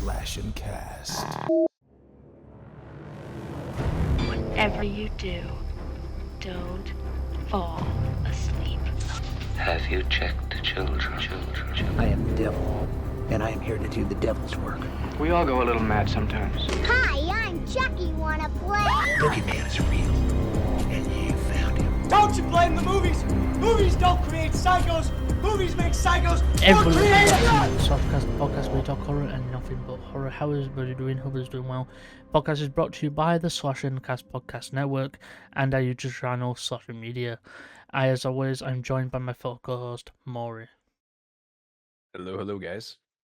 Slasher Cast. Whatever you do, don't fall asleep. Have you checked the children? I am the devil, and I am here to do the devil's work. We all go a little mad sometimes. Hi, I'm Chucky. Wanna play? Boogeyman is real, and you found him. Don't you blame the movies! Movies don't create psychos! Movies make psychos Everyone, more creative! Softcast podcast where we talk horror and nothing but horror. How is everybody doing? Hope everybody's doing well. Podcast is brought to you by the Slasher Cast Podcast Network and our YouTube channel, Slasher Media. As always, I'm joined by my fellow co-host, Mori. Hello, guys.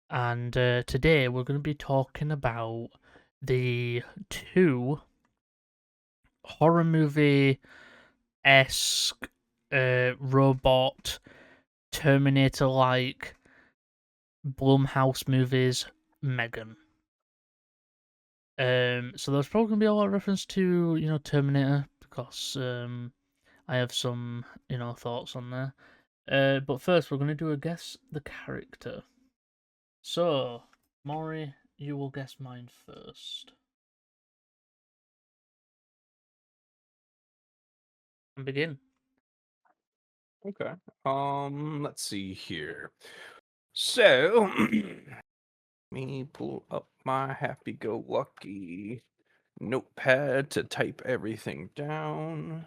And today we're going to be talking about the two horror movie-esque robot Terminator-like Blumhouse movies, Megan. So there's probably gonna be a lot of reference to, Terminator, because I have some, thoughts on there. But first we're gonna do a guess the character. So, Maury, you will guess mine first. And begin. Okay. Let's see here. So, let me pull up my happy-go-lucky notepad to type everything down.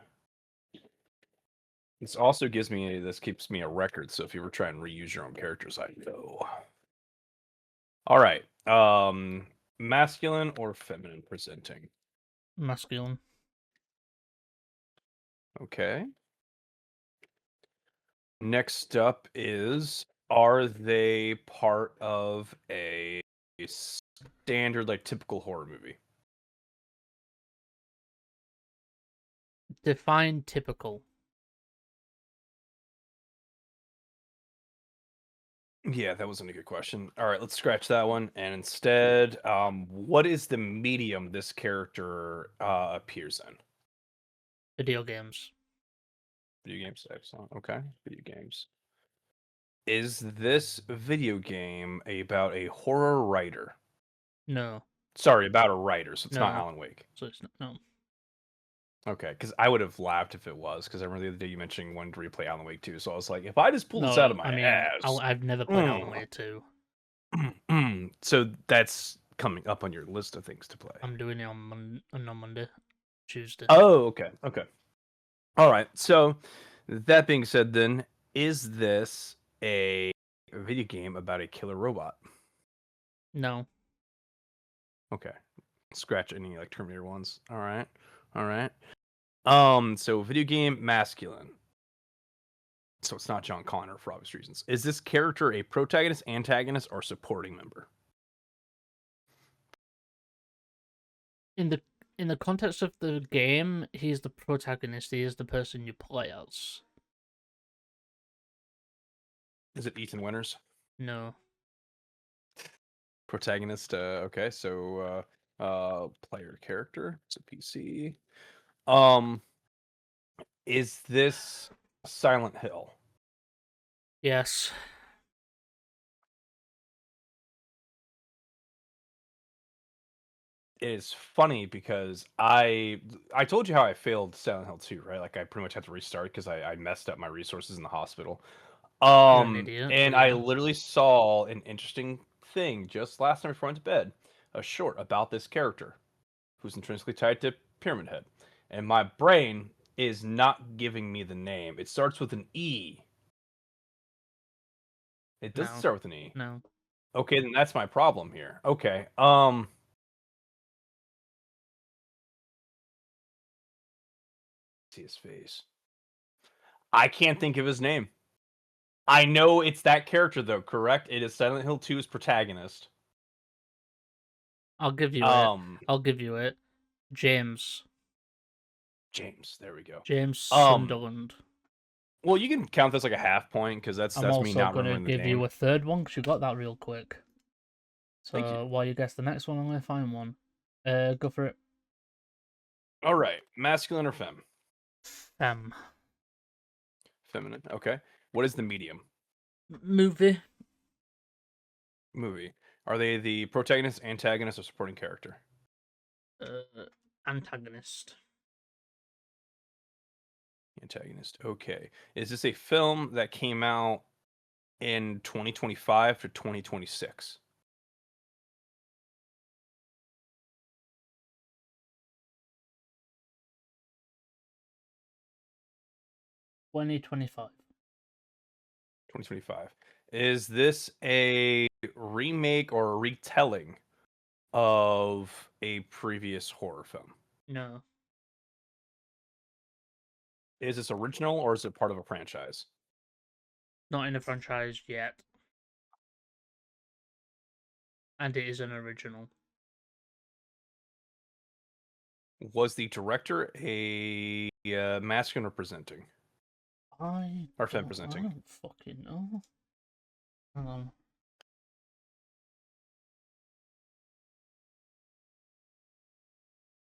This also keeps me a record, so if you were trying to reuse your own characters, I know. All right. Masculine or feminine presenting? Masculine. Okay. Next up is, are they part of a standard, typical horror movie? Define typical. Yeah, that wasn't a good question. All right, let's scratch that one. And instead, what is the medium this character appears in? Video games. Video games, excellent. Okay, video games. Is this video game about a horror writer? No. Sorry, about a writer, so it's not No. Alan Wake. So it's not, no. Okay, because I would have laughed if it was, because I remember the other day you mentioned wanting to replay Alan Wake 2, so I was like, if I just pull this out of my ass... I've never played Alan Wake 2. So that's coming up on your list of things to play. I'm doing it on Monday, Tuesday. Oh, okay. All right, so that being said then, is this a video game about a killer robot? No. Okay. Scratch any Terminator ones. All right. So video game masculine. So it's not John Connor for obvious reasons. Is this character a protagonist, antagonist, or supporting member? In the context of the game, he's the protagonist. He is the person you play as. Is it Ethan Winters? No. Protagonist. Okay, so player character. It's a PC. Is this Silent Hill? Yes. It is funny because I told you how I failed Silent Hill 2, right? I pretty much had to restart because I messed up my resources in the hospital. You're an idiot, And yeah. I literally saw an interesting thing just last night before I went to bed, a short about this character who's intrinsically tied to Pyramid Head. And my brain is not giving me the name. It starts with an E. It doesn't start with an E. No. Okay, then that's my problem here. Okay. See his face. I can't think of his name. I know it's that character though, correct? It is Silent Hill 2's protagonist. I'll give you it. James. There we go. James Sunderland. Well, you can count this like a half point because that's me not remembering the name. I'm also going to give you a third one because you got that real quick. So while you guess the next one, I'm going to find one. Go for it. All right, masculine or femme? Femme. Feminine. Okay. What is the medium? Movie. Movie. Are they the protagonist, antagonist, or supporting character? Antagonist. Antagonist. Okay. Is this a film that came out in 2025 to 2026? 2025. 2025. Is this a remake or a retelling of a previous horror film? No. Is this original or is it part of a franchise? Not in the franchise yet. And it is an original. Was the director a masculine or presenting? Or femme I presenting? don't fucking know. Hang on.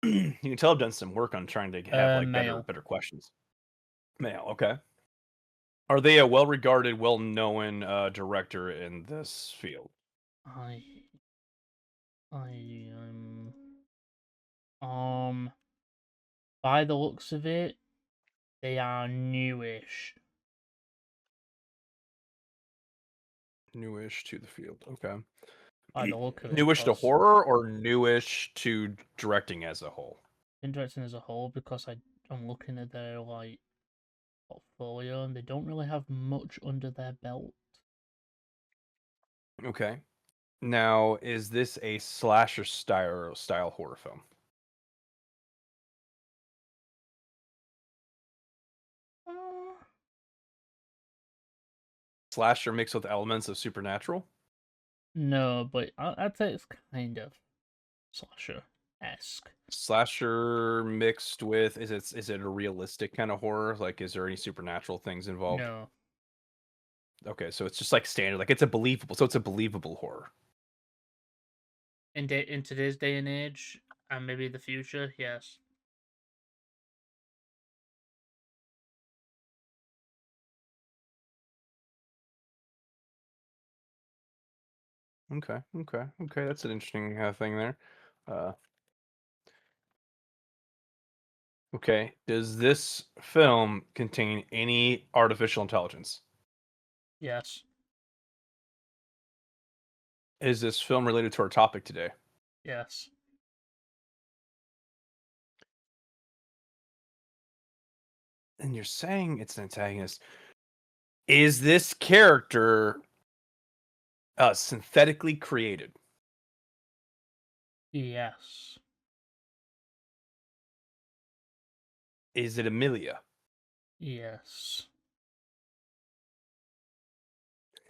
You can tell I've done some work on trying to have like Male. better questions. Male, okay. Are they a well-regarded, well-known director in this field? I by the looks of it, they are newish. Newish to the field, okay. By the look of it. Newish to 'cause horror or newish to directing as a whole? interesting as a whole, because I'm looking at their like portfolio and they don't really have much under their belt. Okay. Now, is this a slasher style horror film? Uh, Slasher mixed with elements of supernatural? no, but I'd say it's kind of slasher-esque. Slasher mixed with is it a realistic kind of horror? Like, is there any supernatural things involved? No. Okay, so it's just like standard, like it's a believable horror. In today's day and age, and maybe the future, yes. Okay. That's an interesting thing there. Uh, okay, does this film contain any artificial intelligence? Yes. Is this film related to our topic today? Yes. And you're saying it's an antagonist. Is this character synthetically created? Yes. Is it Amelia? Yes.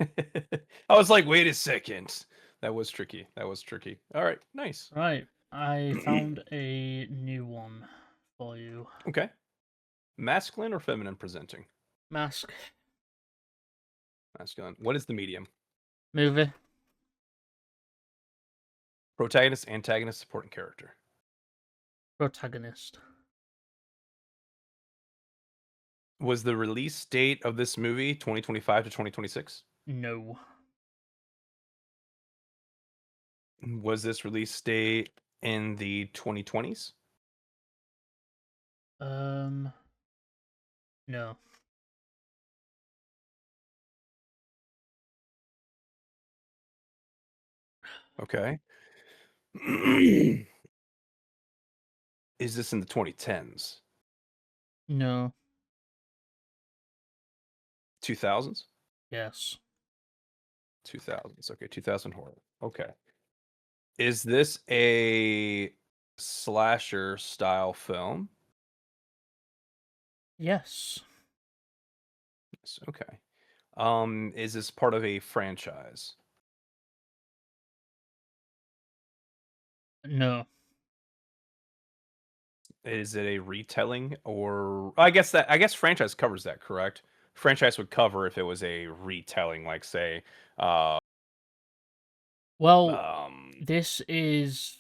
I was like, wait a second. That was tricky. All right, nice. Right. I found a new one for you. Okay. Masculine or feminine presenting? Mask. Masculine. What is the medium? Movie. Protagonist, antagonist, supporting character. Protagonist. Was the release date of this movie 2025 to 2026? No. Was this release date in the 2020s? No. Okay. Is this in the 2010s? No. 2000s? Yes. 2000s. Okay, 2000 horror. Okay. Is this a slasher style film? Yes. Yes, okay. Is this part of a franchise? No. Is it a retelling or I guess franchise covers that, correct? Franchise would cover if it was a retelling, like say, Well, um, this is.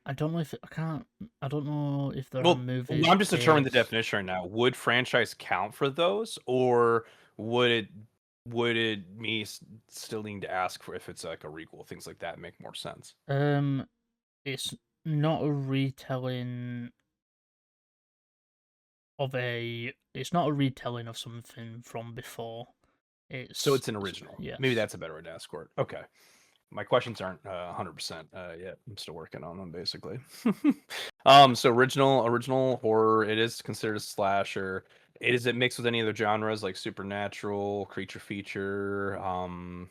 I don't know if I can't. I don't know if there are well, movies. I'm just determining the based- definition right now. Would franchise count for those, or would it would it me still need to ask for if it's like a requel, things like that make more sense? It's not a retelling of a. It's not a retelling of something from before. So it's an original. Yes. Maybe that's a better way to ask for it. Okay. My questions aren't 100% yet. I'm still working on them, basically. So original horror. It is considered a slasher. Is it mixed with any other genres like supernatural, creature feature, No.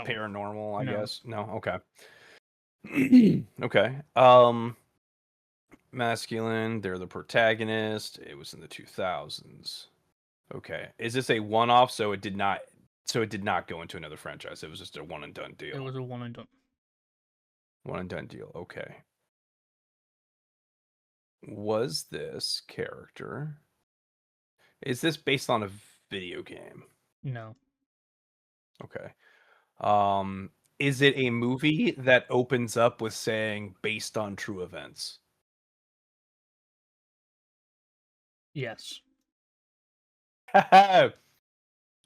paranormal? I No. guess no. Okay. Okay. Masculine. They're the protagonist. It was in the 2000s. Okay. Is this a one-off? So it did not. So it did not go into another franchise. It was just a one and done deal. It was a one and done. One and done deal. Okay. Was this character? Is this based on a video game? No. Okay. Is it a movie that opens up with saying based on true events? Yes.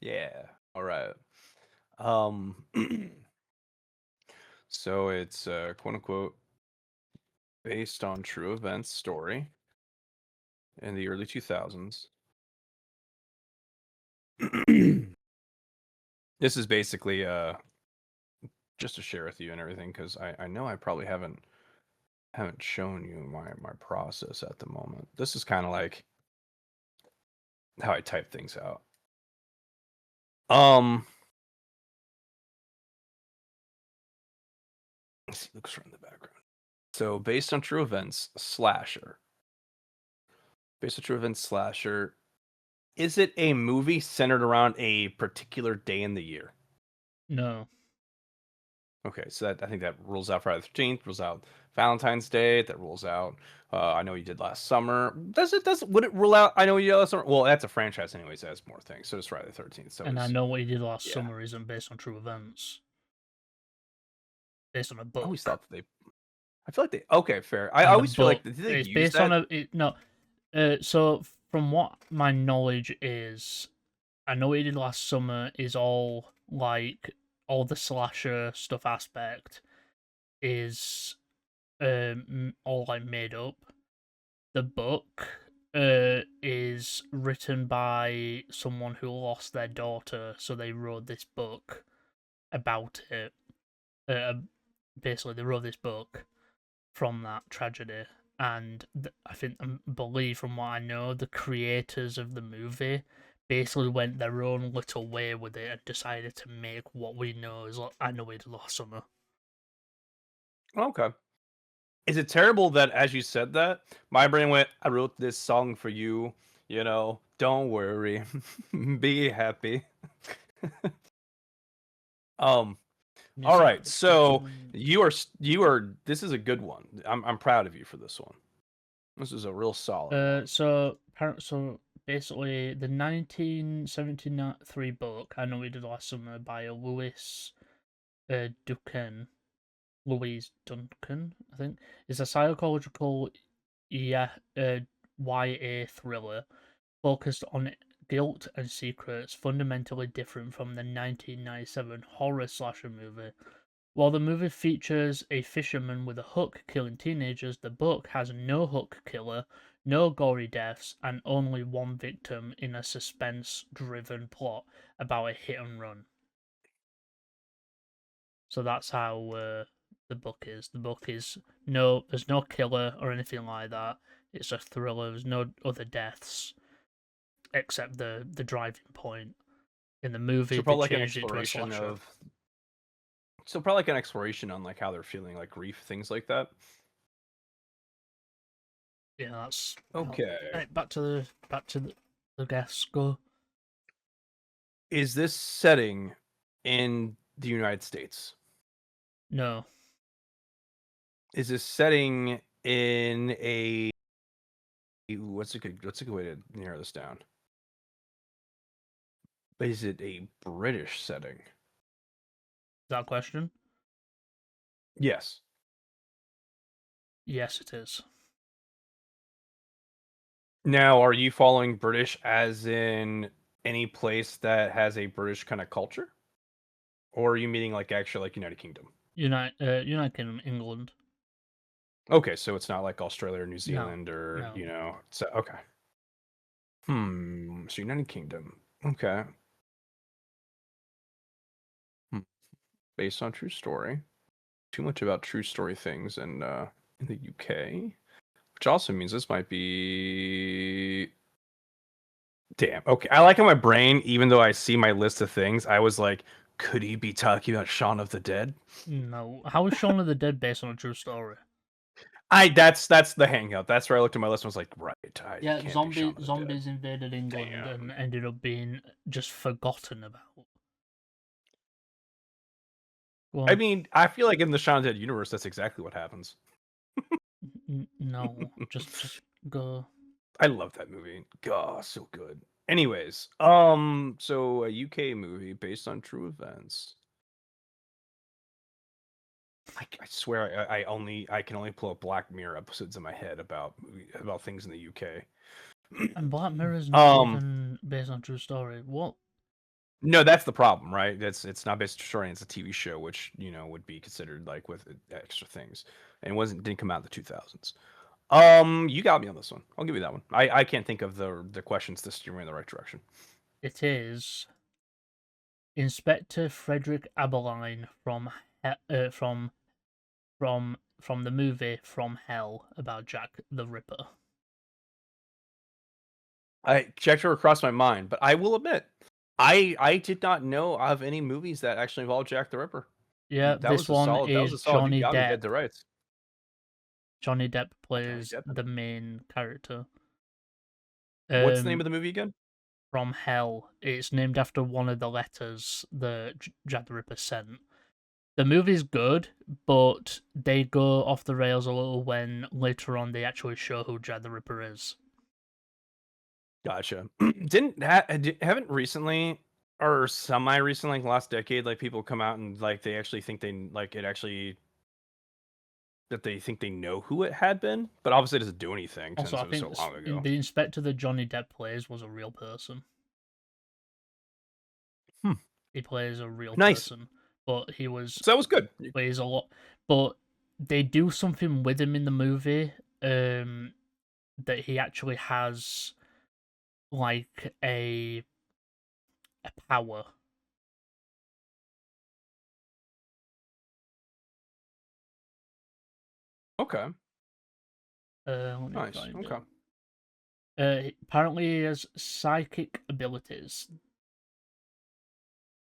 Yeah. All right. So it's quote unquote based on true events story in the early 2000s. This is basically just to share with you and everything because I know I probably haven't shown you my process at the moment. This is kind of like how I type things out. Let's see, looks from the background. So based on true events, slasher. Based on true events, slasher. Is it a movie centered around a particular day in the year? No. Okay, so that I think that rules out Friday the 13th, rules out Valentine's Day, that rules out I know you did last summer. Would it rule out I know you did last summer? Well, that's a franchise anyways, that has more things. So it's Friday the 13th. So And I know what he did last yeah. summer isn't based on true events. Based on a book. I always thought that I feel like they okay, fair. I always feel like did they it's use based that? on no. So from what my knowledge is, I know what he did last summer is all like all the slasher stuff aspect is all like made up. The book is written by someone who lost their daughter, so they wrote this book about it. Basically, they wrote this book from that tragedy, and believe from what I know, the creators of the movie basically went their own little way with it and decided to make what we know as I Know It Last Summer. Okay. Is it terrible that as you said that, my brain went, I wrote this song for you, don't worry, be happy. All right, so you are this is a good one. I'm proud of you for this one. This is a real solid one. So basically the 1973 book I Know We Did Last Summer by Louise Duncan, I think, is a psychological YA thriller focused on guilt and secrets, fundamentally different from the 1997 horror slasher movie. While the movie features a fisherman with a hook killing teenagers, the book has no hook killer, no gory deaths, and only one victim in a suspense-driven plot about a hit and run. So that's how the book is. The book is there's no killer or anything like that. It's a thriller. There's no other deaths except the driving point. In the movie, So probably they like an changed it to a exploration slasher. So probably like an exploration on like how they're feeling, like grief, things like that. Yeah, that's okay. Right, back to the guests. Go. Is this setting in the United States? No. Is this setting in a what's a good way to narrow this down? Is it a British setting? Is that a question? Yes. Yes, it is. Now, are you following British as in any place that has a British kind of culture, or are you meaning like actually like United Kingdom? United Kingdom, England. Okay, so it's not like Australia or New No, Zealand or no. So okay. So United Kingdom. Okay. Hmm. Based on true story. Too much about true story things in the UK, which also means this might be. Damn. Okay. I like how my brain, even though I see my list of things, I was like, could he be talking about Shaun of the Dead? No. How is Shaun of the Dead based on a true story? That's the hangout. That's where I looked at my list and was like, right, Yeah, can't be Shaun of the Dead. zombies invaded England and ended up being just forgotten about. I Well, mean, I feel like in the Shaun of the Dead universe, that's exactly what happens. no, just go. I love that movie. God, so good. Anyways, so a UK movie based on true events. I swear I can only pull up Black Mirror episodes in my head about things in the UK. And Black Mirror's not Um, even based on true story. What? no, that's the problem, right? It's not based on story. It's a TV show, which would be considered like with extra things, and didn't come out in the 2000s. You got me on this one. I'll give you that one. I can't think of the questions to steer me in the right direction. It is Inspector Frederick Aberline from from the movie From Hell about Jack the Ripper. Jack Trevor crossed my mind, but I will admit, I did not know of any movies that actually involved Jack the Ripper. Yeah, That this was a one solid. That was is a solid. You Johnny got me Depp. dead to rights. Johnny Depp Johnny plays Depp. the main character. What's the name of the movie again? From Hell. It's named after one of the letters that Jack the Ripper sent. The movie's good, but they go off the rails a little when later on they actually show who Jack the Ripper is. Gotcha. Haven't recently or semi recently, like last decade, like people come out and like they actually think they like it actually that they think they know who it had been, but obviously it doesn't do anything Also, since I it was think so long ago. the inspector that Johnny Depp plays was a real person. He plays a real Nice. person, but he was. So that was good. But he's a lot. But they do something with him in the movie, that he actually has like a power. Okay. Let me Nice. find Okay. apparently he has psychic abilities.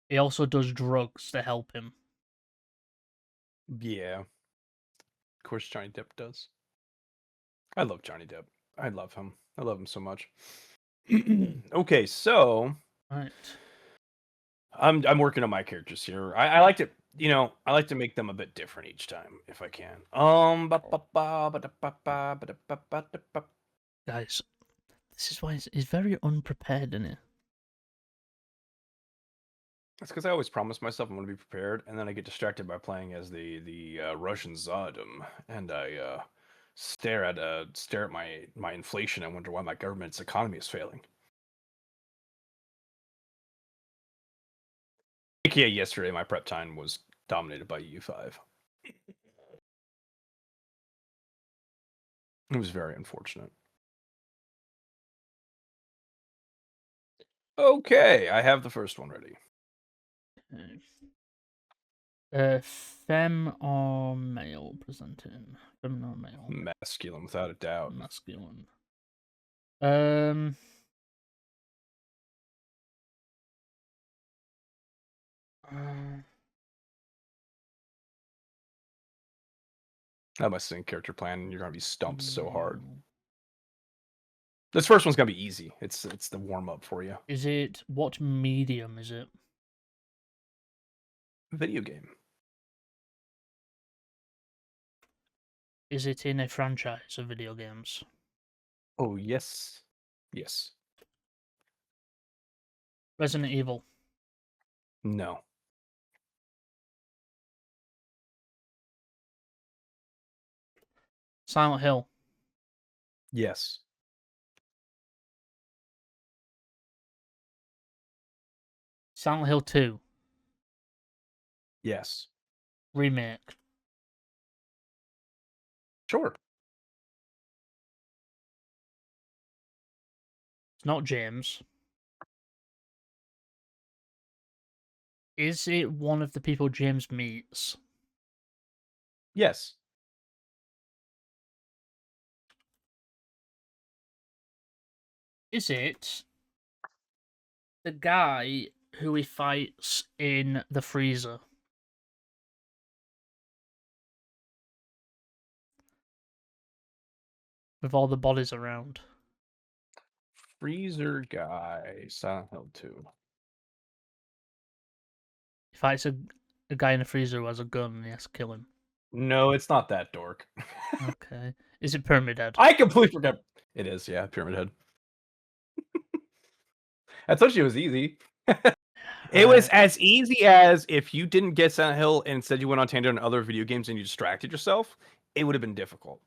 He also does drugs to help him. Yeah. Of course Johnny Depp does. I love Johnny Depp. I love him. I love him so much. Okay, so Right. I'm working on my characters here. I like to I like to make them a bit different each time if I can. Guys, this is why he's very unprepared, isn't it? That's because I always promise myself I'm going to be prepared, and then I get distracted by playing as the Russian Tsardom, and I stare at my inflation and wonder why my government's economy is failing. AKA yesterday, my prep time was dominated by EU5. It was very unfortunate. Okay, I have the first one ready. Femme or male presenting? Feminine or male? Masculine, without a doubt. Masculine. I have my sync character plan, and you're gonna be stumped so hard. Male. This first one's gonna be easy. It's the warm up for you. Is it what medium is it? Video game. Is it in a franchise of video games? Oh yes, yes. Resident Evil. No. Silent Hill. Yes. Silent Hill 2 Yes. remake. Sure. It's not James. Is it one of the people James meets? Yes. Is it the guy who he fights in the freezer? With all the bodies around. Freezer guy, Silent Hill 2. He fights a guy in a freezer who has a gun and he has to kill him. No, it's not that dork. Okay. Is it Pyramid Head? I completely forgot. It is, yeah, Pyramid Head. I told you it was easy. It was as easy as if you didn't get Silent Hill and instead you went on tangent on other video games and you distracted yourself, it would have been difficult.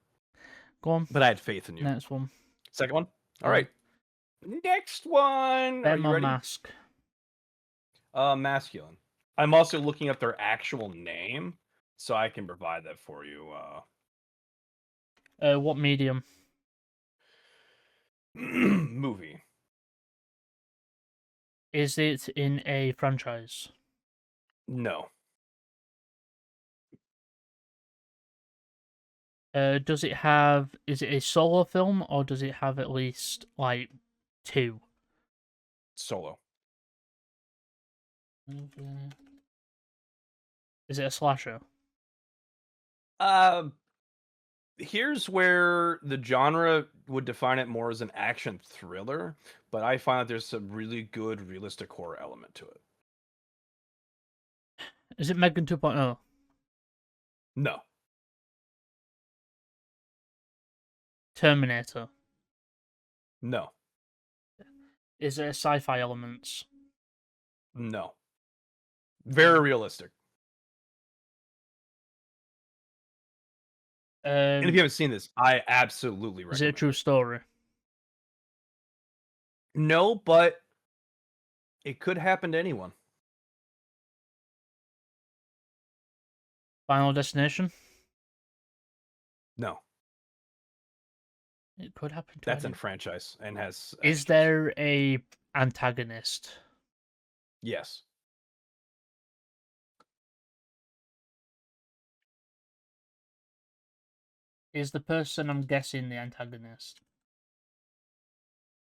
Go on. But I had faith in you. Next one. Second one? All right. Next one. Are you Batman ready? Mask. Masculine. I'm also looking up their actual name, so I can provide that for you. What medium? Movie. Is it in a franchise? No. Does it have? Is it a solo film or does it have at least like 2? Solo. Is it a slasher? Here's where the genre would define it more as an action thriller, but I find that there's some really good realistic horror element to it. Is it Megan 2.0? No. Terminator. No. Is it a sci-fi elements? No. Very realistic. And if you haven't seen this, I absolutely recommend Is it a true story? No, but it could happen to anyone. Final Destination? No. It could happen to That's in anyone. franchise and has. Is extras. there a antagonist? Yes. Is the person I'm guessing the antagonist?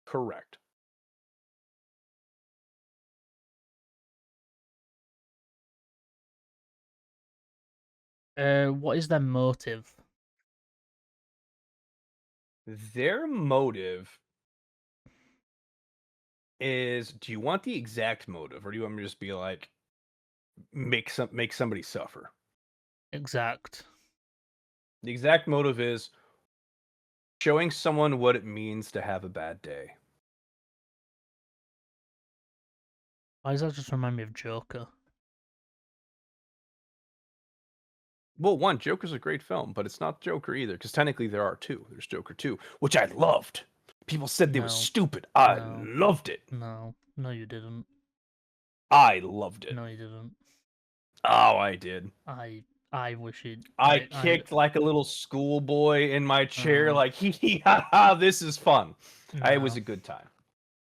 Correct. What is their motive? Their motive is, do you want the exact motive or do you want me to just be like make somebody suffer? Exact. The exact motive is showing someone what it means to have a bad day. Why does that just remind me of Joker? Well, one, Joker's a great film, but it's not Joker either, because technically there are two. There's Joker 2, which I loved. People said they was No. stupid. I No. loved it. No, you didn't. I loved it. No, you didn't. Oh, I did. I wish it. I kicked like a little schoolboy in my chair, like hee hee ha ha. This is fun. It was No. a good time.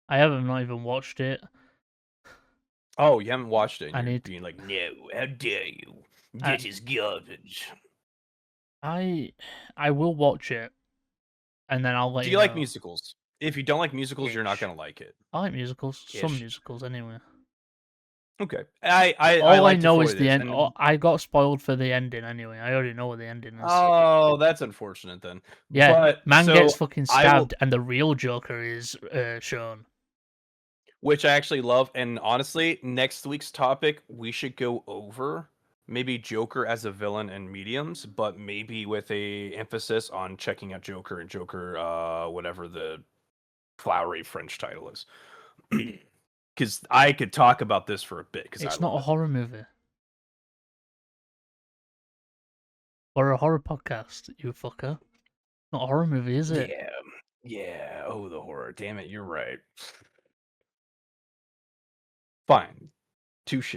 I haven't not even watched it. Oh, you haven't watched it? And I you're need- being like, no, how dare you? This is garbage. I will watch it, and then I'll let Do you you like know. musicals? If you don't like musicals, you're not Ish. gonna like it. I like musicals. Some Ish. musicals, anyway. Okay. All I liked it know for is what the it end. and- I got spoiled for the ending anyway. I already know what the ending is. Oh, that's unfortunate then. Yeah, But, man so gets fucking I will- stabbed, and the real Joker is shown. Which I actually love. And honestly, next week's topic, we should go over maybe Joker as a villain in mediums, but maybe with a emphasis on checking out Joker and Joker, whatever the flowery French title is. Because I could talk about this for a bit. Because It's not a horror movie. Or a horror podcast, you fucker. Not a horror movie, is it? Yeah. Oh, the horror. Damn it, you're right. Fine. Touche.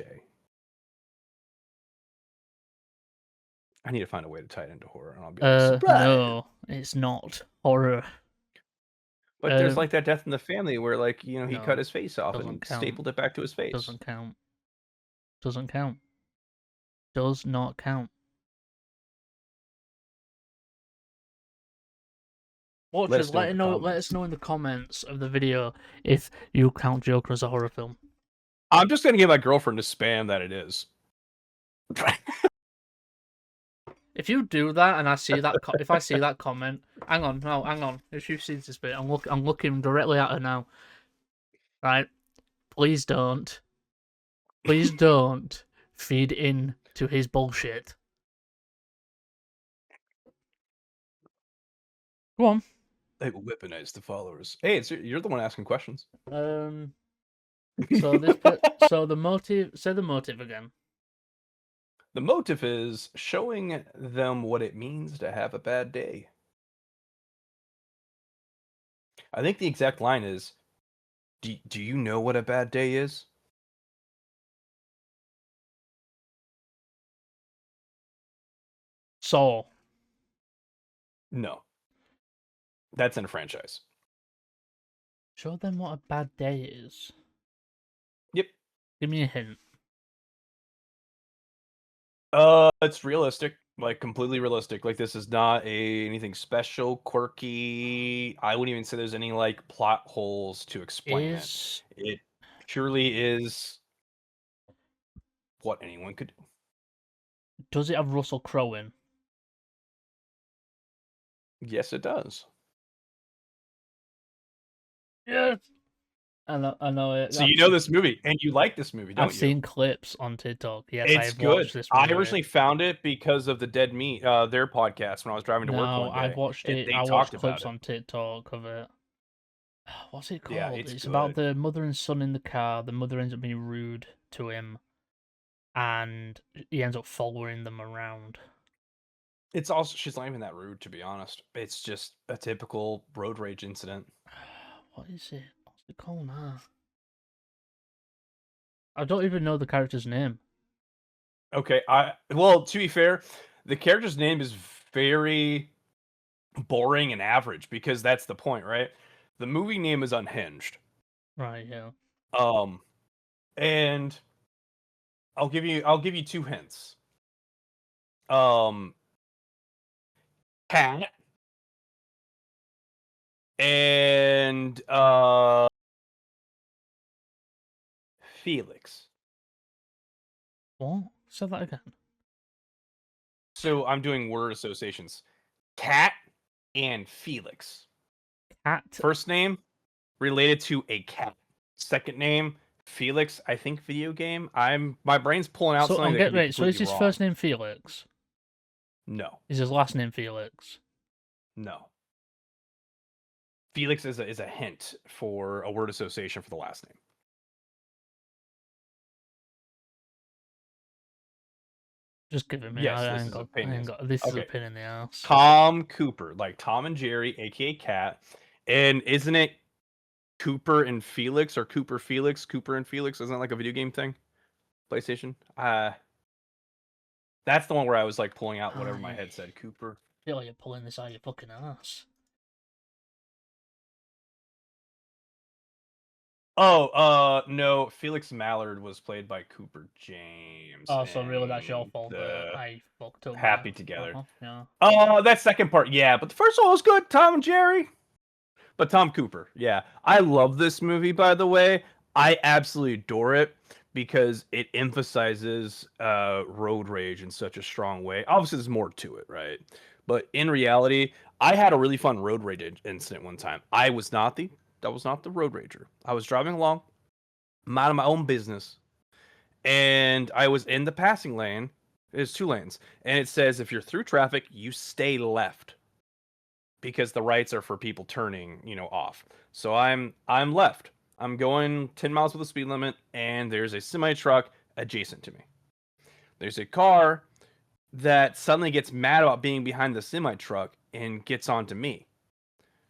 I need to find a way to tie it into horror, and I'll be like, surprise! No, it's not horror. But there's like that death in the family where, like, you know, he No, cut his face off doesn't and count. stapled it back to his face. Doesn't count. Doesn't count. Does not count. Watchers, let us know in the comments of the video if you count Joker as a horror film. I'm just gonna get my girlfriend to spam that it is. If you do that and I see that, if I see that comment, hang on. If she sees this bit, I'm looking directly at her now. Right? Please don't feed in to his bullshit. Go on. They will weaponize the followers. Hey, you're the one asking questions. So so the motive. Say the motive again. The motive is showing them what it means to have a bad day. I think the exact line is, do you know what a bad day is? Saw. No. That's in a franchise. Show them what a bad day is. Yep. Give me a hint. It's realistic, like completely realistic. Like this is not anything special, quirky. I wouldn't even say there's any like plot holes to explain it. It purely is what anyone could do. Does it have Russell Crowe in? Yes, it does. Yes. I know it. So you know this movie, and you like this movie, don't you? I've seen clips on TikTok. Yes, it's I've good. watched this movie. I originally found it because of the Dead Meat, their podcast when I was driving to work one day. I've watched it. I watched clips on TikTok of it. What's it called? Yeah, it's about the mother and son in the car. The mother ends up being rude to him, and he ends up following them around. It's also, she's not even that rude, to be honest. It's just a typical road rage incident. What is it? What's it called now? I don't even know the character's name. Okay, well, to be fair, the character's name is very boring and average because that's the point, right? The movie name is Unhinged. Right, yeah. And I'll give you two hints. Cat and Felix. What? Say that again. So I'm doing word associations. Cat and Felix. Cat. First name related to a cat. Second name Felix. I think video game. My brain's pulling out something. So is his first name Felix? No. Is his last name Felix? No. Felix is a hint for a word association for the last name. Just give it me. Yes, this is a pain in the ass. Tom Cooper, like Tom and Jerry, aka Cat. And isn't it Cooper and Felix or Cooper Felix? Cooper and Felix? Isn't that like a video game thing? PlayStation? That's the one where I was like pulling out whatever my head said. Cooper. I feel like you're pulling this out of your fucking ass. Oh, no. Felix Mallard was played by Cooper James. Oh, so really that's your fault that I fucked up. Happy Together. Yeah. That second part, yeah. But the first one was good. Tom and Jerry. But Tom Cooper, yeah. I love this movie, by the way. I absolutely adore it because it emphasizes road rage in such a strong way. Obviously, there's more to it, right? But in reality, I had a really fun road rage incident one time. I was not the road rager. I was driving along, minding my own business, and I was in the passing lane. There's 2 lanes, and it says if you're through traffic, you stay left because the rights are for people turning, off. So I'm left. I'm going 10 miles with the speed limit, and there's a semi truck adjacent to me. There's a car that suddenly gets mad about being behind the semi truck and gets onto me.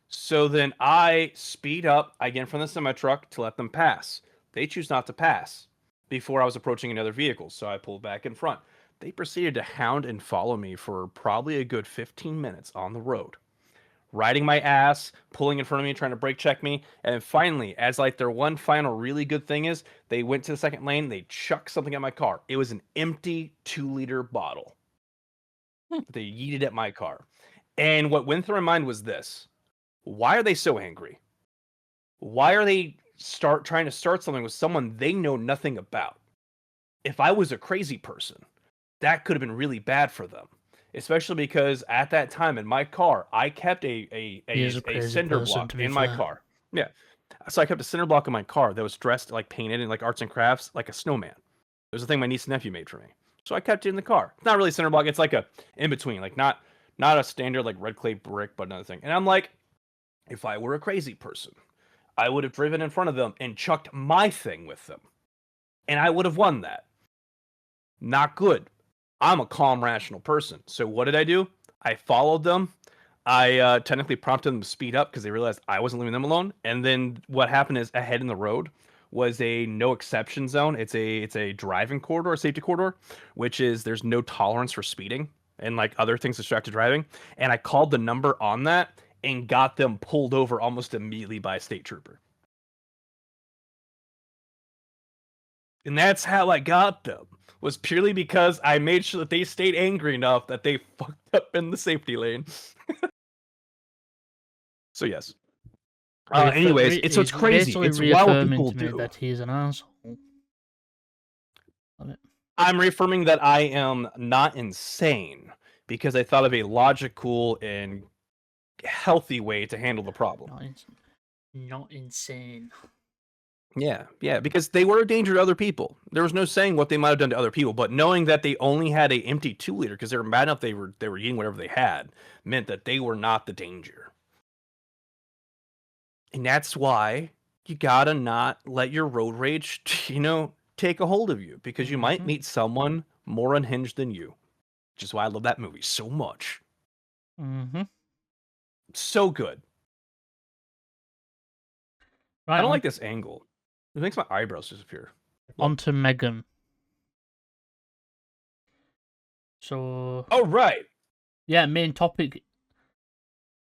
So then I speed up, I get in front of the semi truck to let them pass. They choose not to pass. before I was approaching another vehicle, so I pulled back in front. They proceeded to hound and follow me for probably a good 15 minutes on the road, riding my ass, pulling in front of me, trying to brake check me. And finally, as like their one final really good thing is, they went to the second lane, they chucked something at my car. It was an empty 2-liter bottle. They yeeted at my car. And what went through my mind was this: why are they so angry? Why are they trying to start something with someone they know nothing about? If I was a crazy person, that could have been really bad for them. Especially because at that time in my car, I kept He is a a crazy cinder person, block to be in my fair. car. Yeah. So I kept a cinder block in my car that was dressed like painted in like arts and crafts, like a snowman. It was a thing my niece and nephew made for me. So I kept it in the car. It's not really a cinder block. It's like a in between, like not a standard like red clay brick, but another thing. And I'm like, if I were a crazy person, I would have driven in front of them and chucked my thing with them, and I would have won that. Not good. I'm a calm, rational person. So what did I do? I followed them. I technically prompted them to speed up because they realized I wasn't leaving them alone. And then what happened is ahead in the road was a no exception zone. It's a driving corridor, a safety corridor, which is there's no tolerance for speeding and like other things distracted driving. And I called the number on that and got them pulled over almost immediately by a state trooper. And that's how I got them. Was purely because I made sure that they stayed angry enough that they fucked up in the safety lane. So yes. Anyways, it's He's crazy. basically It's wild what reaffirming people to me do. that he's an asshole. I'm reaffirming that I am not insane because I thought of a logical and healthy way to handle the problem. Not insane. Yeah, because they were a danger to other people. There was no saying what they might have done to other people, but knowing that they only had a empty 2-liter because they were mad enough they were eating whatever they had meant that they were not the danger. And that's why you gotta not let your road rage, take a hold of you because you might meet someone more unhinged than you. Which is why I love that movie so much. Mm-hmm. So good. Right, I don't like this angle. It makes my eyebrows disappear. On to Megan. So. Oh right. Yeah, main topic.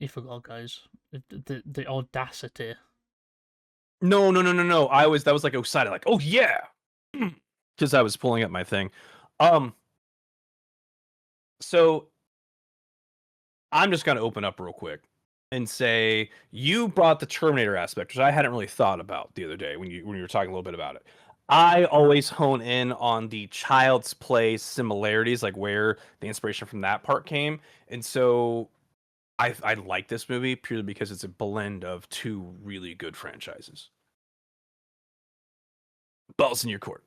You forgot, guys. The audacity. No. That was like excited, like, oh yeah, because I was pulling up my thing. So I'm just gonna open up real quick and say you brought the Terminator aspect, which I hadn't really thought about the other day when you were talking a little bit about it. I always hone in on the Child's Play similarities, like where the inspiration from that part came, and so I like this movie purely because it's a blend of two really good franchises. Balls in your court.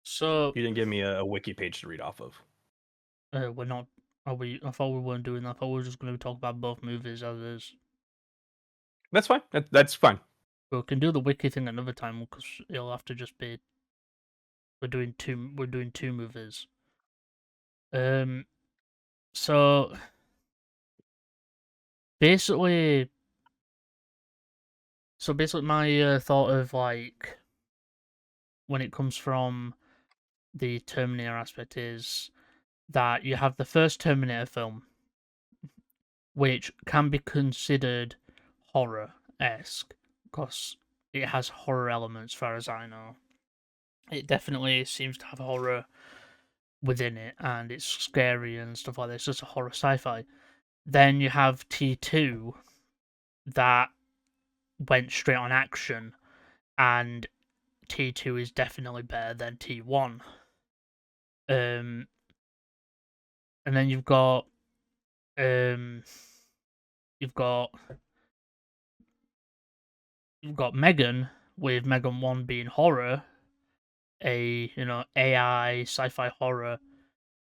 So You didn't give me a wiki page to read off of. we're not. Are we? I thought we weren't doing that. I thought we were just going to talk about both movies as is. That's fine. That's fine. We can do the wiki thing another time because it'll have to just be. We're doing two movies. So basically, my thought of like when it comes from the Terminator aspect is that you have the first Terminator film, which can be considered horror-esque because it has horror elements, as far as I know. It definitely seems to have horror within it, and it's scary and stuff like that. It's just a horror sci-fi. Then you have T2 that went straight on action, and T2 is definitely better than T1. And then you've got Megan, with Megan 1 being horror, a AI sci-fi horror,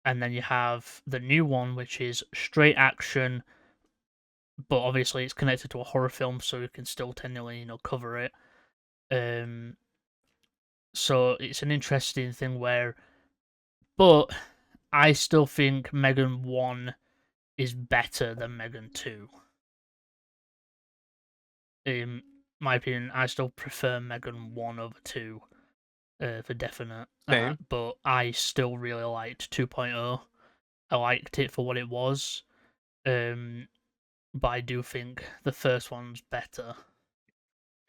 and then you have the new one which is straight action, but obviously it's connected to a horror film, so you can still technically cover it. So it's an interesting thing but I still think Megan 1 is better than Megan 2. In my opinion, I still prefer Megan 1 over 2. for definite. Same. But I still really liked 2.0. I liked it for what it was. But I do think the first one's better.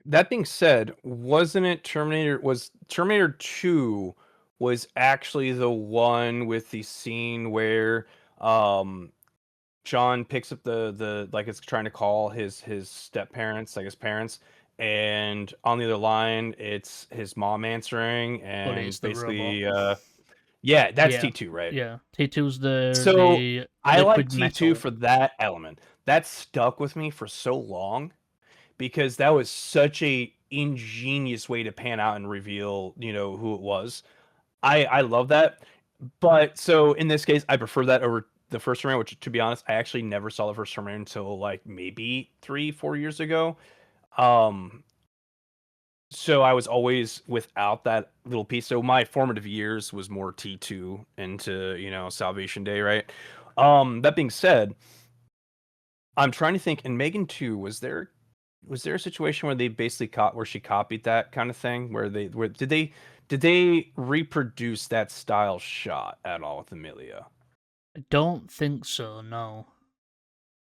That being said, wasn't it Terminator 2 was actually the one with the scene where John picks up the like it's trying to call his step parents, like his parents, and on the other line it's his mom answering But it's and the robot. basically yeah, that's Yeah, T2, right? yeah. T2's the So I like liquid T2 metal. for that element. That stuck with me for so long because that was such a ingenious way to pan out and reveal, who it was. I love that. But so in this case, I prefer that over the first Terminator, which to be honest, I actually never saw the first Terminator until like maybe 3-4 years ago. Um, so I was always without that little piece. So my formative years was more T2 into, Salvation Day, right? That being said, I'm trying to think in Megan 2, was there a situation where they basically where she copied that kind of thing where did they reproduce that style shot at all with Amelia? I don't think so, no.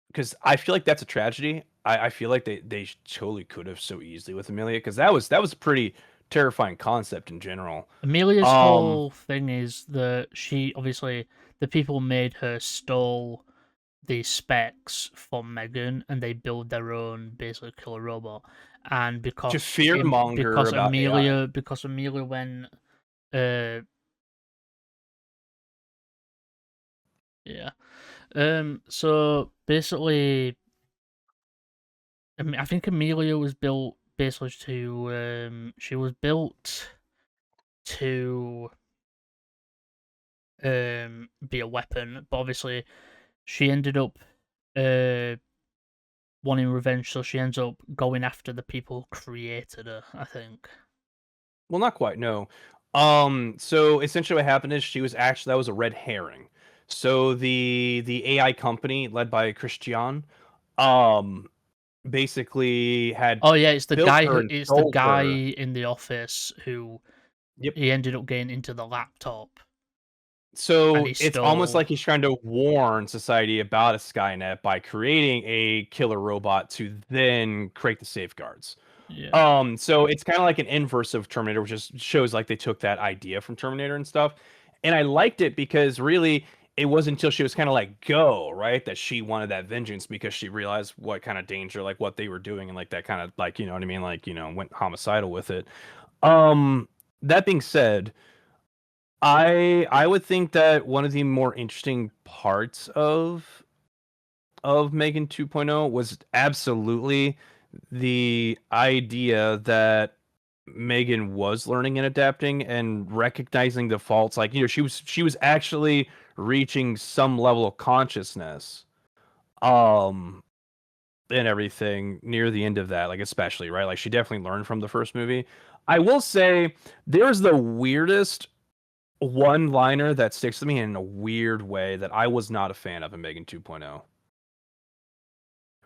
Because I feel like that's a tragedy. I feel like they totally could have so easily with Amelia because that was a pretty terrifying concept in general. Amelia's Um, whole thing is that she obviously the people made her stole the specs from Megan and they build their own basically killer robot. And to fearmonger about AI. because Amelia went uh yeah. So basically I think Amelia was built basically she was built to be a weapon, but obviously she ended up uh wanting revenge, so she ends up going after the people who created her, I think. Well, not quite, no. So essentially what happened is that was a red herring. So the AI company led by Christian, um, basically had Oh yeah, built her and it's the sold guy her. in the office who Yep. he ended up getting into the laptop and So he it's almost stole. like he's trying to warn society about a Skynet by creating a killer robot to then create the safeguards. Yeah. So it's kind of like an inverse of Terminator, which just shows like they took that idea from Terminator and stuff. And I liked it because really it wasn't until she was kind of like go, right, that she wanted that vengeance because she realized what kind of danger, like what they were doing, and like that kind of like, you know what I mean, like, went homicidal with it. Um, that being said, I would think that one of the more interesting parts of Megan 2.0 was absolutely the idea that Megan was learning and adapting and recognizing the faults. Like, she was actually reaching some level of consciousness, um, and everything near the end of that, like especially, right? Like she definitely learned from the first movie. I will say there's the weirdest one-liner that sticks to me in a weird way that I was not a fan of in Megan 2.0.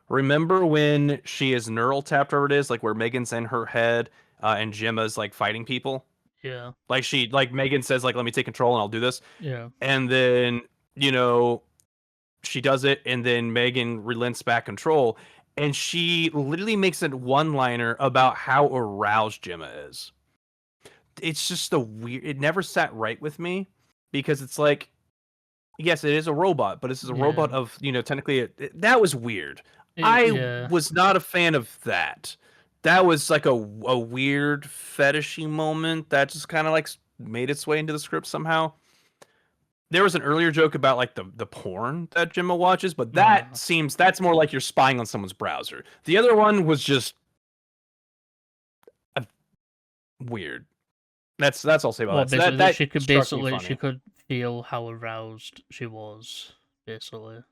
Remember when she is neural tapped, whatever it is, like where Megan's in her head, and Gemma's like fighting people? Yeah. Like Megan says, like, let me take control and I'll do this. Yeah. And then, you know, she does it, and then Megan relents back control. And she literally makes a one-liner about how aroused Gemma is. It's just it never sat right with me because it's like, yes, it is a robot, but this is a robot Yeah. of, technically, that was weird. I Yeah. was not a fan of that. That was like a weird fetishy moment that just kind of like made its way into the script somehow. There was an earlier joke about like the porn that Gemma watches, but that's more like you're spying on someone's browser. The other one was just weird. That's all I'll say about Well, that. So basically, that struck me funny. she could feel how aroused she was. Basically.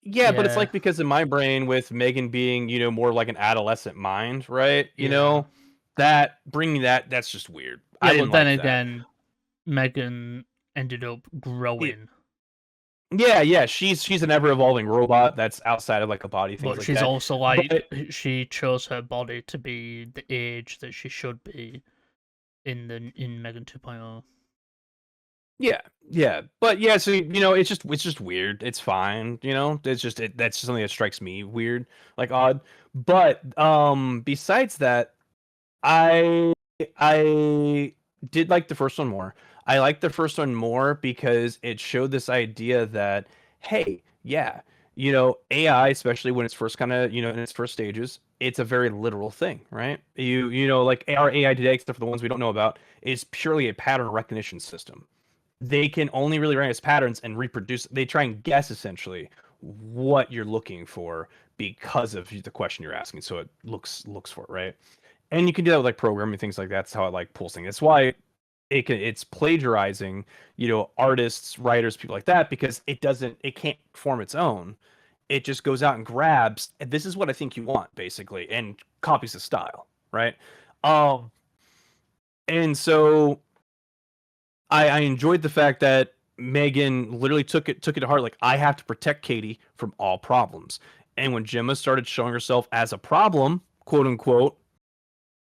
Yeah, but it's Yeah. like because in my brain with Megan being, more like an adolescent mind, right? Yeah. That bringing that's just weird. Yeah, I didn't but then like that. again, Megan ended up growing. Yeah, she's an ever evolving robot that's outside of like a body, things But like she's that. also like But she chose her body to be the age that she should be in Megan 2.0. Yeah, but yeah, so it's just weird. It's fine, It's just that's just something that strikes me weird, like odd. But besides that, I I did like the first one more. I like the first one more because it showed this idea that, hey, yeah, AI, especially when it's first kind of, in its first stages, it's a very literal thing, right? Like our AI today, except for the ones we don't know about, is purely a pattern recognition system. They can only really recognize patterns and reproduce. They try and guess essentially what you're looking for because of the question you're asking. So it looks for it, right? And you can do that with like programming, things like that. That's how it like pulls things. That's why it's plagiarizing, artists, writers, people like that, because it can't form its own. It just goes out and grabs, and this is what I think you want, basically, and copies the style, right? Um, and so I enjoyed the fact that Megan literally took it to heart, like, I have to protect Katie from all problems. And when Gemma started showing herself as a problem, quote unquote,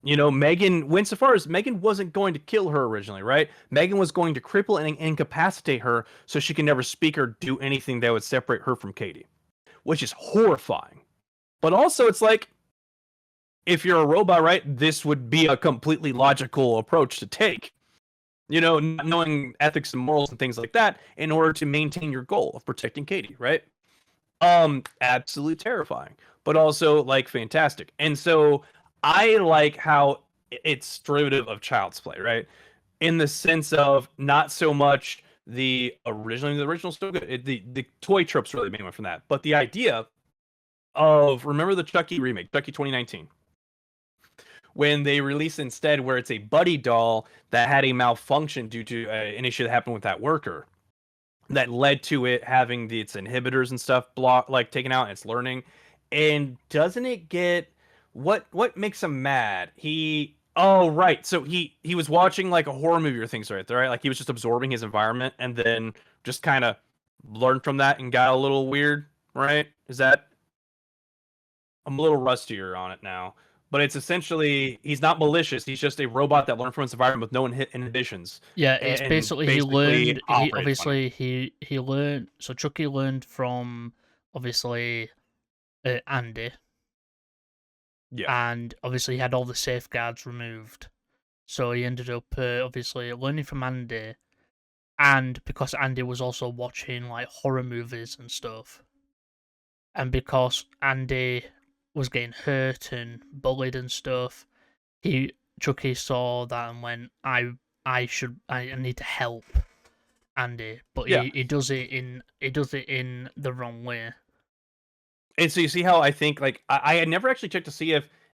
Megan went so far as Megan wasn't going to kill her originally, right? Megan was going to cripple and incapacitate her so she can never speak or do anything that would separate her from Katie, which is horrifying. But also, it's like, if you're a robot, right, this would be a completely logical approach to take. Not knowing ethics and morals and things like that in order to maintain your goal of protecting Katie, right? Absolutely terrifying, but also like fantastic. And so I like how it's derivative of Child's Play, right? In the sense of not so much the original still good. The toy tropes really made one from that, but the idea of, remember the Chucky remake, Chucky 2019, when they released instead where it's a buddy doll that had a malfunction due to an issue that happened with that worker that led to it having its inhibitors and stuff taken out, and it's learning. And doesn't it get what makes him mad? Right. So he was watching like a horror movie or things right there, right? Like he was just absorbing his environment and then just kind of learned from that and got a little weird, right? Is that, I'm a little rustier on it now. But it's essentially, he's not malicious. He's just a robot that learned from its environment with no inhibitions. Yeah, it's And basically he learned. He operates on it. obviously he learned. So Chucky learned from obviously Andy, Yeah. and obviously he had all the safeguards removed. So he ended up obviously learning from Andy, and because Andy was also watching like horror movies and stuff, and because Andy was getting hurt and bullied and stuff, Chucky saw that and went, I need to help Andy, but Yeah. he does it in the wrong way. And so you see how I think, like, I had never actually checked to see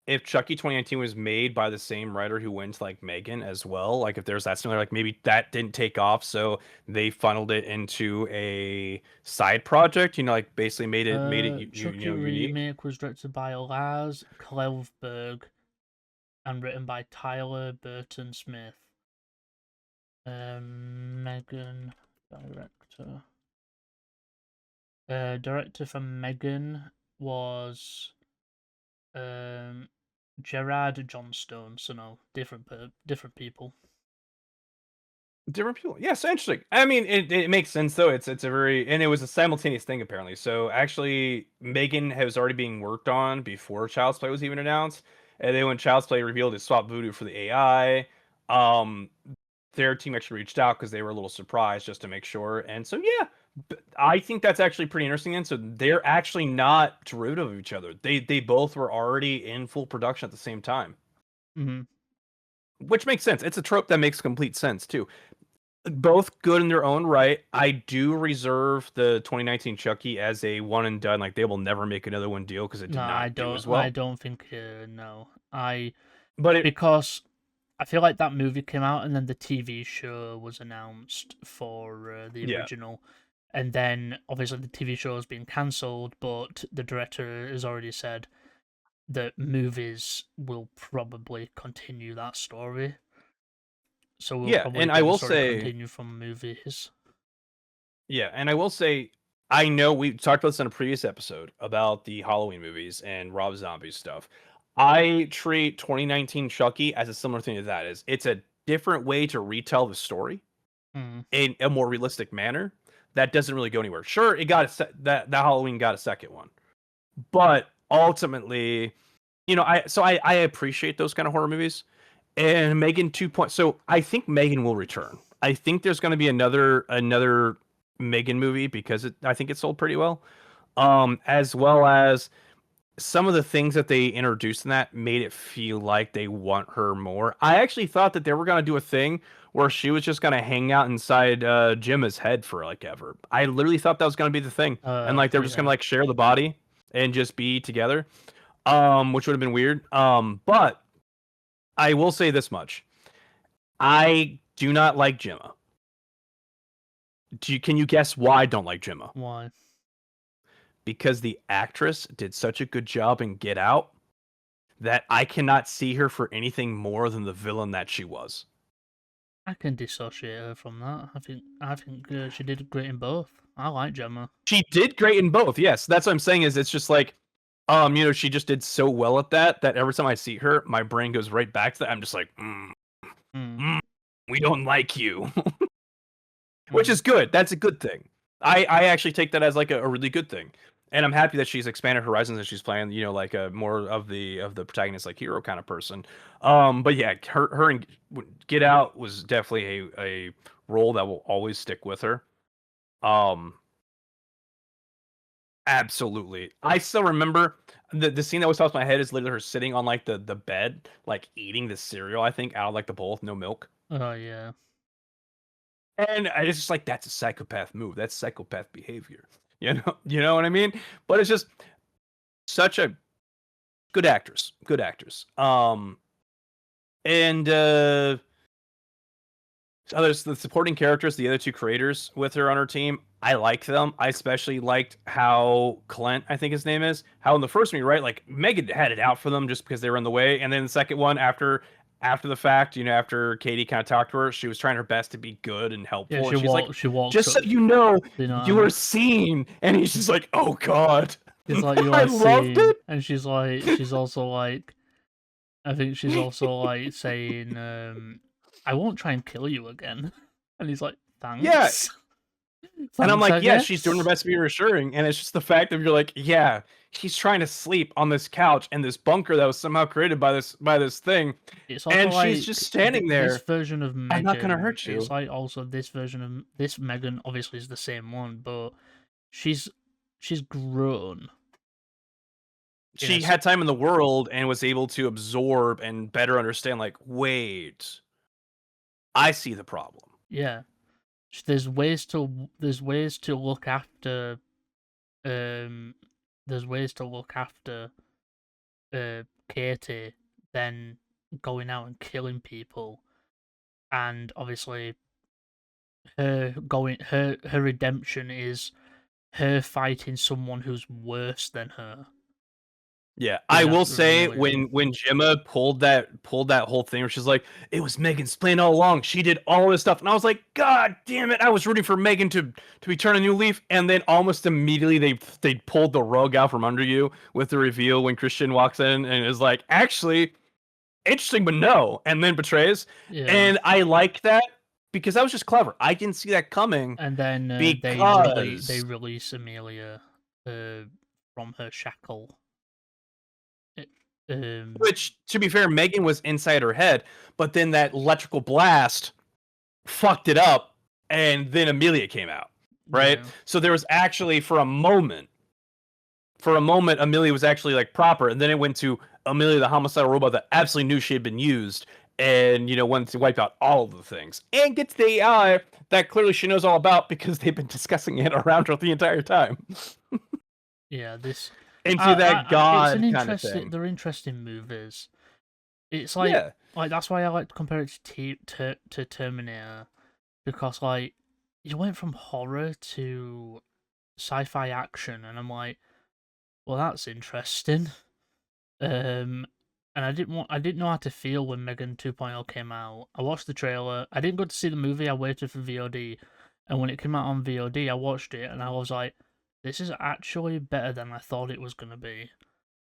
if Chucky 2019 was made by the same writer who went to like Megan as well. Like if there's that similar, like maybe that didn't take off, so they funneled it into a side project. Like basically made it Chucky unique. remake was directed by Lars Klevberg and written by Tyler Burton Smith. Megan director. Director for Megan was Gerard Johnstone. So no, different people. Different people. Yeah, so interesting. I mean, it makes sense though. It's a very, and it was a simultaneous thing apparently. So actually, Megan was already being worked on before Child's Play was even announced. And then when Child's Play revealed it swapped Voodoo for the AI, their team actually reached out because they were a little surprised just to make sure. And so yeah, I think that's actually pretty interesting. And so they're actually not derivative of each other. They both were already in full production at the same time. Mm-hmm. Which makes sense. It's a trope that makes complete sense too. Both good in their own right. I do reserve the 2019 Chucky as a one and done. Like they will never make another one deal because it did not do as well. I don't think no. But because I feel like that movie came out and then the TV show was announced for the original, and then obviously the TV show has been cancelled. But the director has already said that movies will probably continue that story. So we'll probably and I will say continue from movies. Yeah, and I will say, I know we talked about this in a previous episode about the Halloween movies and Rob Zombie stuff. I treat 2019 Chucky as a similar thing to that. It's a different way to retell the story in a more realistic manner, that doesn't really go anywhere. Sure, it got that Halloween got a second one, but ultimately, I appreciate those kind of horror movies. And Megan 2. So I think Megan will return. I think there's going to be another Megan movie because I think it sold pretty well. As well as some of the things that they introduced in that made it feel like they want her more. I actually thought that they were going to do a thing where she was just going to hang out inside Gemma's head for like ever. I literally thought that was going to be the thing. And like they were just going to like share the body and just be together. Which would have been weird. But I will say this much. I do not like Gemma. Can you guess why I don't like Gemma? Why? Because the actress did such a good job in Get Out that I cannot see her for anything more than the villain that she was. I can dissociate her from that. I think she did great in both. I like Gemma. She did great in both. Yes, that's what I'm saying. Is it's just like, she just did so well at that every time I see her, my brain goes right back to that. I'm just like, we don't like you, which is good. That's a good thing. I actually take that as like a really good thing, and I'm happy that she's expanded horizons and she's playing, like a more of the protagonist, like hero kind of person. But yeah, her in Get Out was definitely a role that will always stick with her. Absolutely. I still remember the scene that always pops in my head is literally her sitting on like the bed, like eating the cereal, I think, out of like the bowl with no milk. Oh yeah. And it's just like, that's a psychopath move. That's psychopath behavior. You know what I mean? But it's just such a good actress. Good actress. And the supporting characters, the other two creators with her on her team, I like them. I especially liked how Clint, I think his name is, how in the first movie, right? Like Megan had it out for them just because they were in the way. And then the second one, after the fact, after Katie kind of talked to her, she was trying her best to be good and helpful. Yeah, and she's like, she walked just so up, you know, you were know. seen. And he's just like, oh God. She's like, you I are loved seen. it. And she's also like, I think she's also like saying, I won't try and kill you again. And he's like, thanks. Yeah. And I'm Thanks, like, I yeah, guess. she's doing her best to be reassuring. And it's just the fact that you're like, yeah, she's trying to sleep on this couch in this bunker that was somehow created by this thing. It's also And like she's just standing there. This version of Megan, I'm not gonna hurt you. It's like also this version of this Megan obviously is the same one, but she's grown. She had time in the world and was able to absorb and better understand, like, wait, I see the problem. Yeah. There's ways to look after Katie than going out and killing people. And obviously her redemption is her fighting someone who's worse than her. Yeah, I will say really when Gemma pulled that whole thing where she's like, it was Megan's plan all along. She did all this stuff, and I was like, God damn it! I was rooting for Megan to be turning a new leaf, and then almost immediately they pulled the rug out from under you with the reveal when Christian walks in and is like, actually, interesting, but no, and then betrays. Yeah. And I like that because that was just clever. I didn't see that coming. And then because they release Amelia from her shackle. Which, to be fair, Megan was inside her head, but then that electrical blast fucked it up, and then Amelia came out, right? Yeah. So there was actually, for a moment, Amelia was actually like proper, and then it went to Amelia, the homicidal robot that absolutely knew she had been used, and wanted to wipe out all of the things, and get to the AI that clearly she knows all about because they've been discussing it around her the entire time. Yeah, this. Into that god kind of thing. They're interesting movies. It's like that's why I like to compare it to Terminator, because like you went from horror to sci-fi action, and I'm like, well, that's interesting. And I didn't know how to feel when Megan 2.0 came out. I watched the trailer. I didn't go to see the movie. I waited for VOD, and when it came out on VOD, I watched it, and I was like, this is actually better than I thought it was going to be.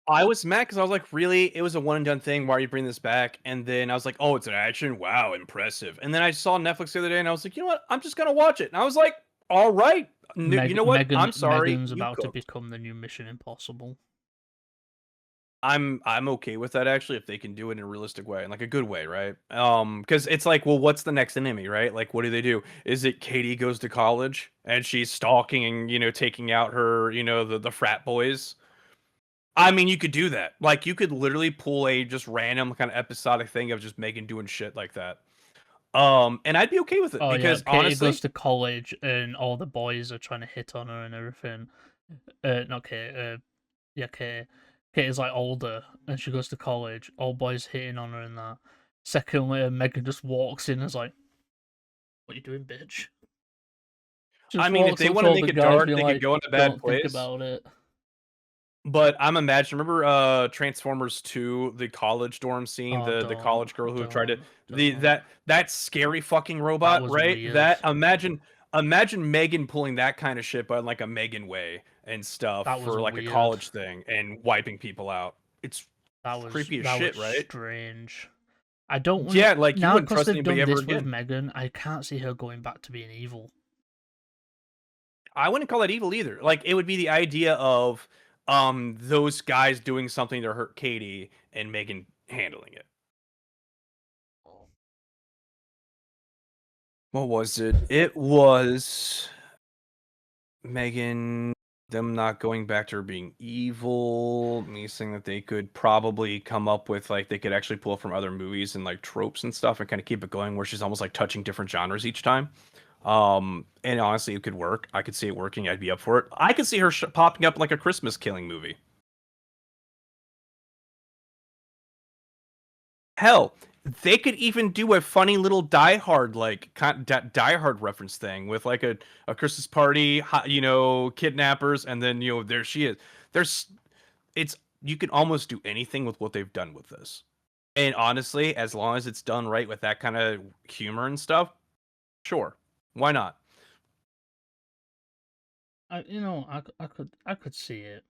I was mad because I was like, really? It was a one and done thing. Why are you bringing this back? And then I was like, oh, it's an action. Wow, impressive. And then I saw Netflix the other day, and I was like, you know what? I'm just gonna watch it. And I was like, all right. You know what? I'm sorry. Megan's You about to cooked. become the new Mission Impossible. I'm okay with that actually if they can do it in a realistic way and like a good way, right? Because it's like, well, what's the next enemy, right? Like, what do they do? Is it Katie goes to college and she's stalking and taking out her the frat boys? I mean, you could do that. Like, you could literally pull a just random kind of episodic thing of just Megan doing shit like that. And I'd be okay with it Oh because yeah, Katie honestly, goes to college and all the boys are trying to hit on her and everything. Not Katie. Yeah, Katie. Katie's like older and she goes to college. All boys hitting on her and that. Second later, Megan just walks in and is like, "What you doing, bitch?" Just I mean, if walks they up want to to all make the it guys, dark, being they like, could go in a bad "Don't think place. about it." But I'm imagining, remember Transformers 2, the college dorm scene, Oh, the college girl who tried to don't. that scary fucking robot, was right? weird. That imagine Megan pulling that kind of shit, but in like a Megan way and stuff That was for like weird. a college thing and wiping people out. It's creepy as shit, right? Strange. I don't want Yeah, like you now wouldn't because trust they've done anybody ever this with again. Megan. I can't see her going back to being evil. I wouldn't call that evil either. Like it would be the idea of those guys doing something to hurt Katie and Megan handling it. What was it? It was Megan, them not going back to her being evil, me saying that they could probably come up with like they could actually pull from other movies and like tropes and stuff and kind of keep it going where she's almost like touching different genres each time. And honestly, it could work. I could see it working. I'd be up for it. I could see her popping up like a Christmas killing movie. Hell, they could even do a funny little Die Hard Die Hard reference thing with like a Christmas party, kidnappers, and then there she is. It's you can almost do anything with what they've done with this. And honestly, as long as it's done right with that kind of humor and stuff, sure, why not? I could see it.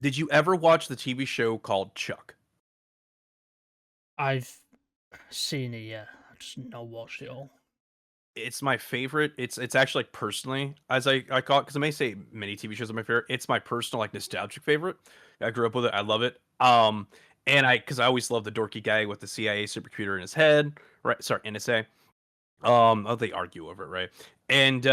Did you ever watch the TV show called Chuck? I've seen it, yeah. I just not watched it all. It's my favorite. It's actually like personally, as I call it, because I may say many TV shows are my favorite. It's my personal like nostalgic favorite. I grew up with it. I love it. And because I always love the dorky guy with the CIA supercomputer in his head, right? Sorry, NSA. They argue over it, right? And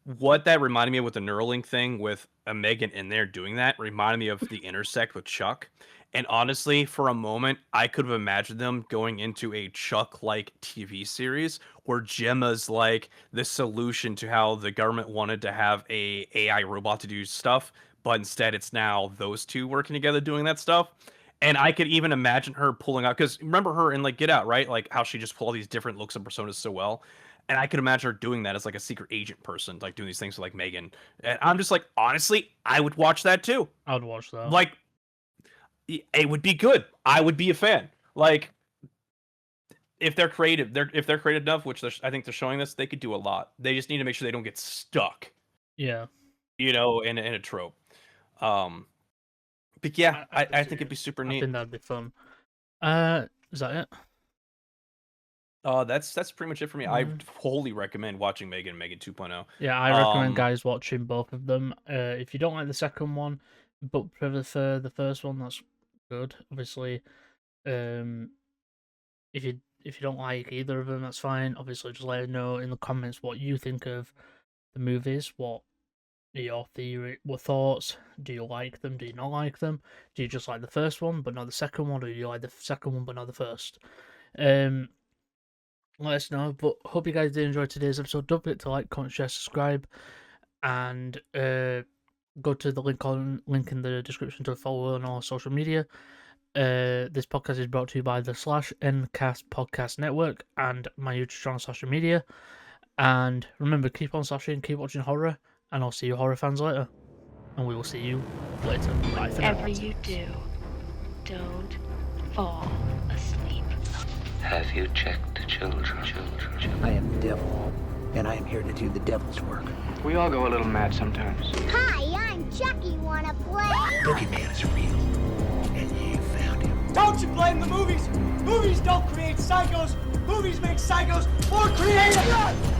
what that reminded me of with the Neuralink thing with Megan in there doing that reminded me of the Intersect with Chuck. And honestly, for a moment, I could have imagined them going into a Chuck-like TV series where Gemma's like the solution to how the government wanted to have a AI robot to do stuff, but instead it's now those two working together doing that stuff. And I could even imagine her pulling out because remember her in like Get Out, right? Like how she just pulled all these different looks and personas so well. And I could imagine her doing that as like a secret agent person, like doing these things with like Megan. And I'm just like, honestly, I would watch that too. I would watch that. Like, it would be good. I would be a fan. Like, if they're creative, if they're creative enough, which I think they're showing this, they could do a lot. They just need to make sure they don't get stuck. Yeah. In a trope. But yeah, I think it'd be super neat. I think that'd be fun. Is that it? That's pretty much it for me. I wholly recommend watching Megan and Megan 2.0. Yeah, I recommend guys watching both of them. If you don't like the second one, but prefer the first one, that's good. Obviously, if you don't like either of them, that's fine. Obviously, just let us know in the comments what you think of the movies. What are your theory? What thoughts? Do you like them? Do you not like them? Do you just like the first one but not the second one, or do you like the second one but not the first? Let us know. But hope you guys did enjoy today's episode. Don't forget to like, comment, share, subscribe, and go to the link in the description to follow on all social media. This podcast is brought to you by the /Ncast Podcast Network and my YouTube channel Slasher Media. And remember, keep on slashing, keep watching horror, and I'll see you horror fans later. And we will see you later. Bye for now. Whatever you do, don't fall asleep. Have you checked the children? I am the devil, and I am here to do the devil's work. We all go a little mad sometimes. Hi, I'm and Chucky wanna play? Boogeyman is real, and you found him. Don't you blame the movies? Movies don't create psychos. Movies make psychos more creative.